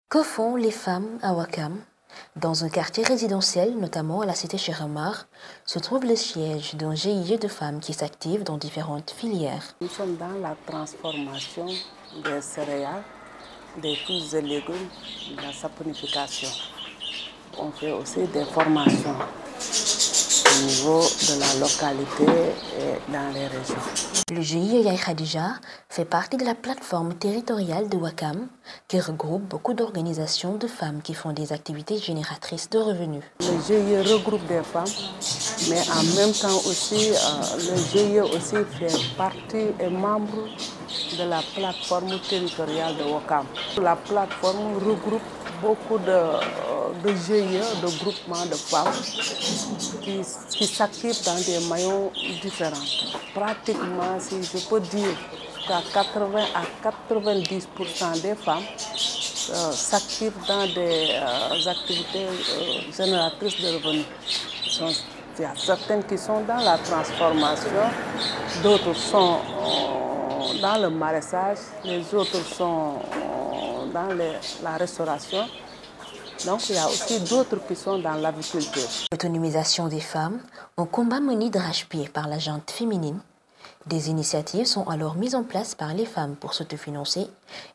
Que font les femmes à Ouakam? Dans un quartier résidentiel, notamment à la cité Cheikh Amar, se trouve le siège d'un GIE de femmes qui s'active dans différentes filières. Nous sommes dans la transformation des céréales, des fruits et légumes, de la saponification. On fait aussi des formations au niveau de la localité et dans les régions. Le GIE Yaye Khadija fait partie de la plateforme territoriale de Ouakam qui regroupe beaucoup d'organisations de femmes qui font des activités génératrices de revenus. Le GIE regroupe des femmes, mais en même temps aussi, le GIE aussi fait partie et membre de la plateforme territoriale de Ouakam. La plateforme regroupe beaucoup de GIE, de groupements de femmes qui s'activent dans des maillons différents. Pratiquement, si je peux dire, qu'à 80 à 90% des femmes s'activent dans des activités génératrices de revenus. Il y a certaines qui sont dans la transformation, d'autres sont dans le maraîchage, les autres sont dans la restauration. Donc il y a aussi d'autres qui sont dans l'agriculture. L'autonomisation des femmes, un combat mené d'arrache-pied par la gente féminine. Des initiatives sont alors mises en place par les femmes pour s'autofinancer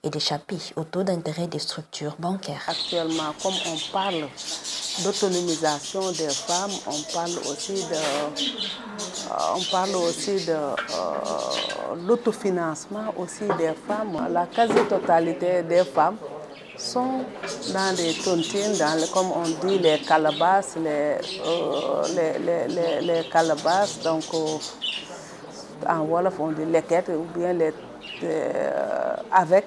et d'échapper au taux d'intérêt des structures bancaires. Actuellement, comme on parle d'autonomisation des femmes, on parle aussi de l'autofinancement aussi des femmes. La quasi-totalité des femmes sont dans des tontines, comme on dit, les calebasses, les calebasses, donc en Wolof on dit leket ou bien avec.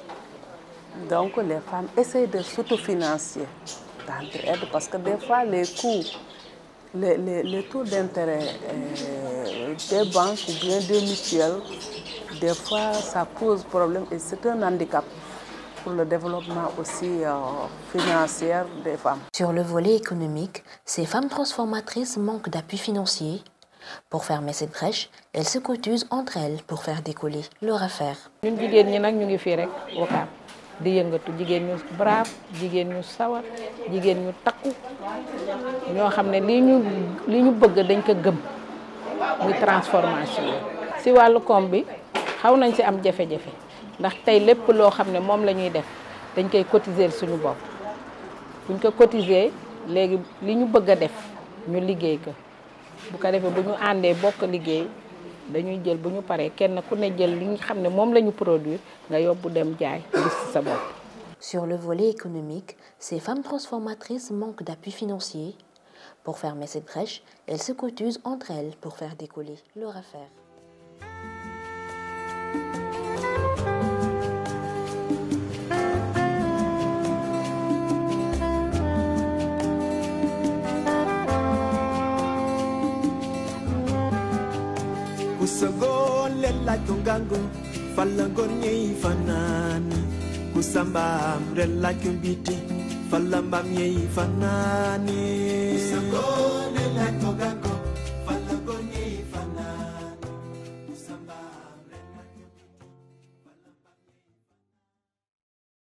Donc les femmes essayent de s'autofinancer d'entraide parce que des fois les coûts, les taux d'intérêt des banques ou bien des mutuelles, des fois ça pose problème et c'est un handicap pour le développement aussi financier des femmes. Sur le volet économique, ces femmes transformatrices manquent d'appui financier. Pour fermer cette brèche, elles se cotisent entre elles pour faire décoller leur affaire. Ñun jigéen ñi nag ñu ngi fii rek Ouakam di yëngatu jigéen ñu brave jigéen ñu sawar jigéen ñu takku ñoo xam ne li ñu bëgg dañ ko gëm muy transformation si wàllu koom bi xaw nañ si am jafe-jafe ndax tey lépp loo xam ne moom la ñuy def dañ koy cotiser suñu bopp buñ ko cotiser léegi li ñu bëgg a def ñu liggéey ko bu ko defee bu ñu àndee bokk liggéey dañuy jël bu ñu paree kenn ku ne jël li nga xam ne moom la ñu produire nga yóbbu dem jaay gis sa bopp. Sur le volet économique, ces femmes transformatrices manquent d'appui financier. Pour fermer cette brèche, elles se cotisent entre elles pour faire décoller leur affaire. Kusogole la tungango falangornye fanani kusamba mrela kumbiti falamba mye fanani